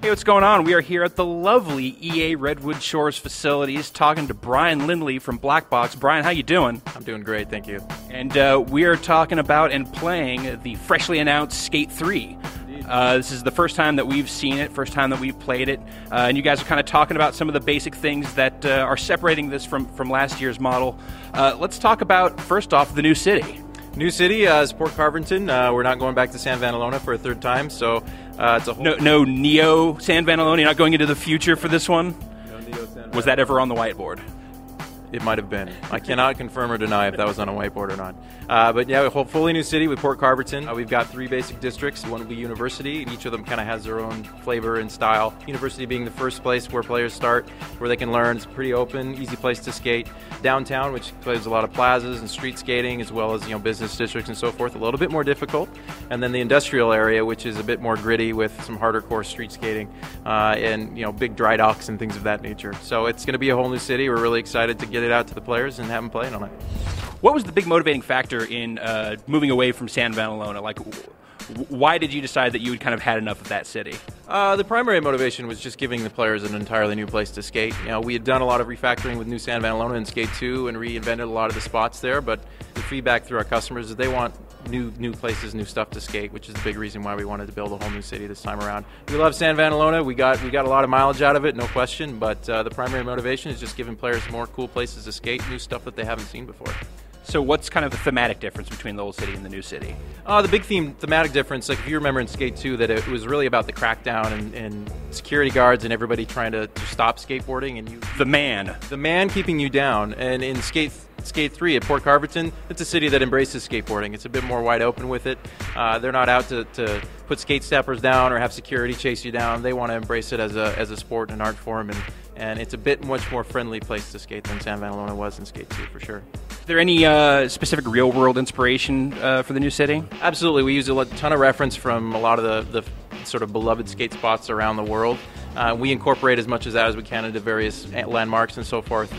Hey, what's going on? We are here at the lovely EA Redwood Shores facilities talking to Brian Lindley from Black Box. Brian, how you doing? I'm doing great, thank you. And we are talking about and playing the freshly announced Skate 3. This is the first time that we've seen it, first time that we've played it, and you guys are kind of talking about some of the basic things that are separating this from last year's model. Let's talk about, first off, the new city. New city is Port Carverton. We're not going back to San Vanalona for a third time, so it's a whole... No Neo San Vanalona? You're not going into the future for this one? No Neo San Was that ever on the whiteboard? It might have been. I cannot confirm or deny if that was on a whiteboard or not. But yeah, a whole fully new city with Port Carverton. We've got 3 basic districts. One will be University, and each of them kind of has their own flavor and style. University being the first place where players start, where they can learn. It's pretty open, easy place to skate. Downtown, which plays a lot of plazas and street skating, as well as business districts and so forth, a little bit more difficult. And then the industrial area, which is a bit more gritty with some harder core street skating and big dry docks and things of that nature. So it's going to be a whole new city. We're really excited to get it out to the players and have them playing on it. What was the big motivating factor in moving away from San Vanalona? Like, why did you decide that you had kind of had enough of that city? The primary motivation was just giving the players an entirely new place to skate. We had done a lot of refactoring with new San Vanalona and Skate 2 and reinvented a lot of the spots there, but the feedback through our customers is they want new places, new stuff to skate, which is the big reason why we wanted to build a whole new city this time around. We love San Vanalona. We got a lot of mileage out of it, no question, but the primary motivation is just giving players more cool places to skate, new stuff that they haven't seen before. So what's kind of the thematic difference between the old city and the new city? The big thematic difference, like if you remember in Skate 2, that it was really about the crackdown and security guards and everybody trying to stop skateboarding. And The man keeping you down. And in Skate 3 at Port Carverton, it's a city that embraces skateboarding. It's a bit more wide open with it. They're not out to put skate steppers down or have security chase you down. They want to embrace it as a sport and an art form, and it's a bit much more friendly place to skate than San Vanalona was in Skate 2 for sure. Is there any specific real-world inspiration for the new city? Absolutely. We use a ton of reference from a lot of the sort of beloved skate spots around the world. We incorporate as much of that as we can into various landmarks and so forth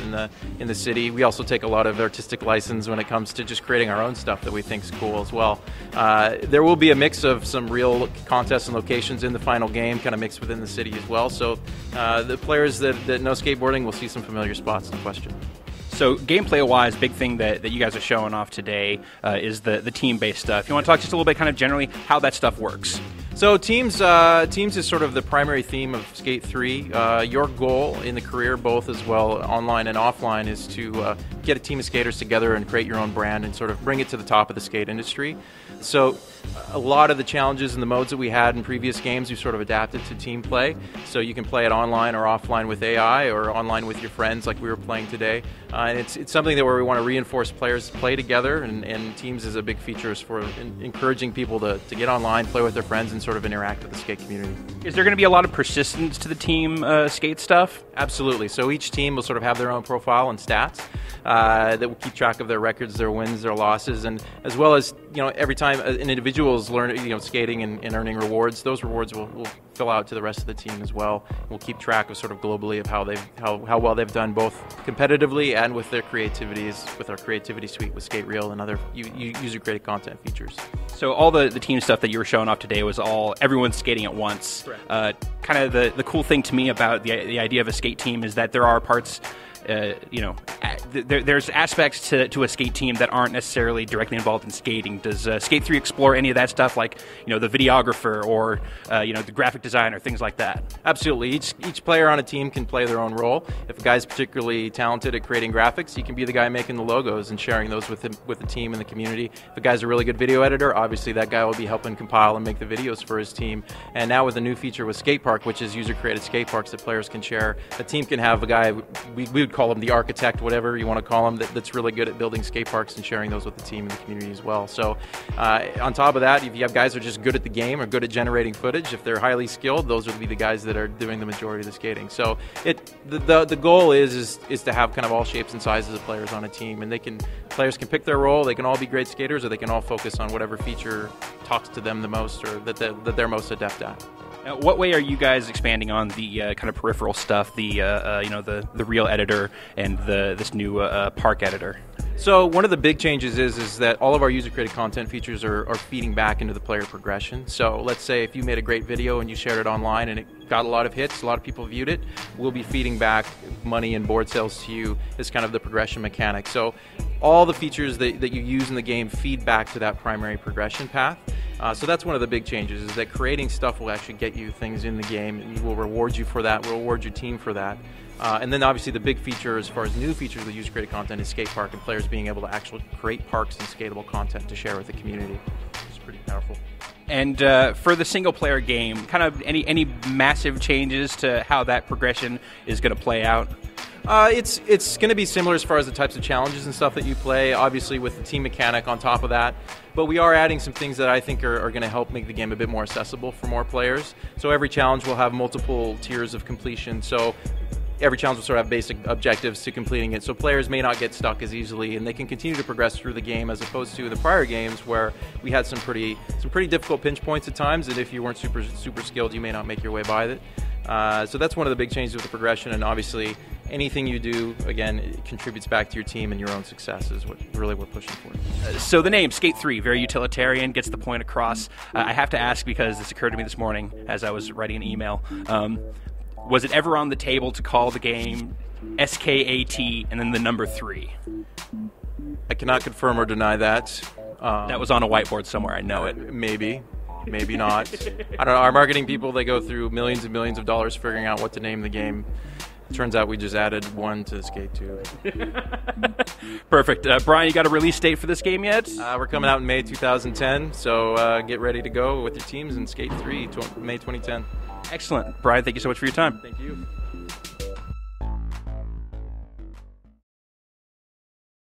in the city. We also take a lot of artistic license when it comes to just creating our own stuff that we think is cool as well. There will be a mix of some real contests and locations in the final game, kind of mixed within the city as well. So the players that know skateboarding will see some familiar spots, no question. So gameplay-wise, big thing that you guys are showing off today is the team-based stuff. You want to talk just a little bit kind of generally how that stuff works? So teams is sort of the primary theme of Skate 3. Your goal in the career, both as well online and offline, is to get a team of skaters together and create your own brand and sort of bring it to the top of the skate industry. So a lot of the challenges and the modes that we had in previous games, we sort of adapted to team play. So you can play it online or offline with AI or online with your friends like we were playing today. And it's something that where we want to reinforce players to play together, and teams is a big feature for encouraging people to get online, play with their friends, and sort of interact with the skate community. Is there going to be a lot of persistence to the team skate stuff? Absolutely. So each team will sort of have their own profile and stats that will keep track of their records, their wins, their losses, and as well as every time an individual is learning, skating and earning rewards, those rewards will fill out to the rest of the team as well. We'll keep track of sort of globally of how well they've done both competitively and with their creativities, with our creativity suite with Skate Reel and other user-created content features. So all the team stuff that you were showing off today was all everyone skating at once. Kind of the cool thing to me about the idea of a skate team is that there are parts there's aspects to a skate team that aren't necessarily directly involved in skating. Does Skate 3 explore any of that stuff, like the videographer or the graphic designer, things like that? Absolutely. Each player on a team can play their own role. If a guy's particularly talented at creating graphics, he can be the guy making the logos and sharing those with the team and the community. If a guy's a really good video editor, obviously that guy will be helping compile and make the videos for his team. And now with a new feature with Skate Park, which is user-created skate parks that players can share, a team can have a guy, we would call him the architect, whatever you want to call him, that's really good at building skate parks and sharing those with the team and the community as well. So on top of that, if you have guys who are just good at the game or good at generating footage, if they're highly skilled, those would be the guys that are doing the majority of the skating. So the goal is to have kind of all shapes and sizes of players on a team, and players can pick their role. They can all be great skaters, or they can all focus on whatever feature talks to them the most or that they're most adept at. Now, what way are you guys expanding on the kind of peripheral stuff, the real editor and this new park editor? So one of the big changes is that all of our user-created content features are feeding back into the player progression. So let's say if you made a great video and you shared it online and it got a lot of hits, a lot of people viewed it, we'll be feeding back money and board sales to you as kind of the progression mechanic. So all the features that you use in the game feed back to that primary progression path. So that's one of the big changes, is that creating stuff will actually get you things in the game, and we'll reward you for that, we'll reward your team for that. And then obviously the big feature as far as new features of the user-created content is skate park, and players being able to actually create parks and skatable content to share with the community. It's pretty powerful. And for the single-player game, kind of any massive changes to how that progression is going to play out? It's going to be similar as far as the types of challenges and stuff that you play, obviously with the team mechanic on top of that. But we are adding some things that I think are going to help make the game a bit more accessible for more players. So every challenge will have multiple tiers of completion. So every challenge will sort of have basic objectives to completing it, so players may not get stuck as easily, and they can continue to progress through the game, as opposed to the prior games where we had some pretty difficult pinch points at times, and if you weren't super skilled, you may not make your way by it. So that's one of the big changes with the progression, and obviously anything you do, again, it contributes back to your team and your own success is what really we're pushing for. So the name, Skate 3, very utilitarian, gets the point across. I have to ask, because this occurred to me this morning as I was writing an email. Was it ever on the table to call the game SKAT and then the number 3? I cannot confirm or deny that. That was on a whiteboard somewhere, I know it. Maybe not. I don't know. Our marketing people, they go through millions and millions of dollars figuring out what to name the game. Turns out we just added 1 to Skate 2. Perfect. Brian, you got a release date for this game yet? We're coming out in May 2010, so get ready to go with your teams in Skate 3, May 2010. Excellent. Brian, thank you so much for your time. Thank you.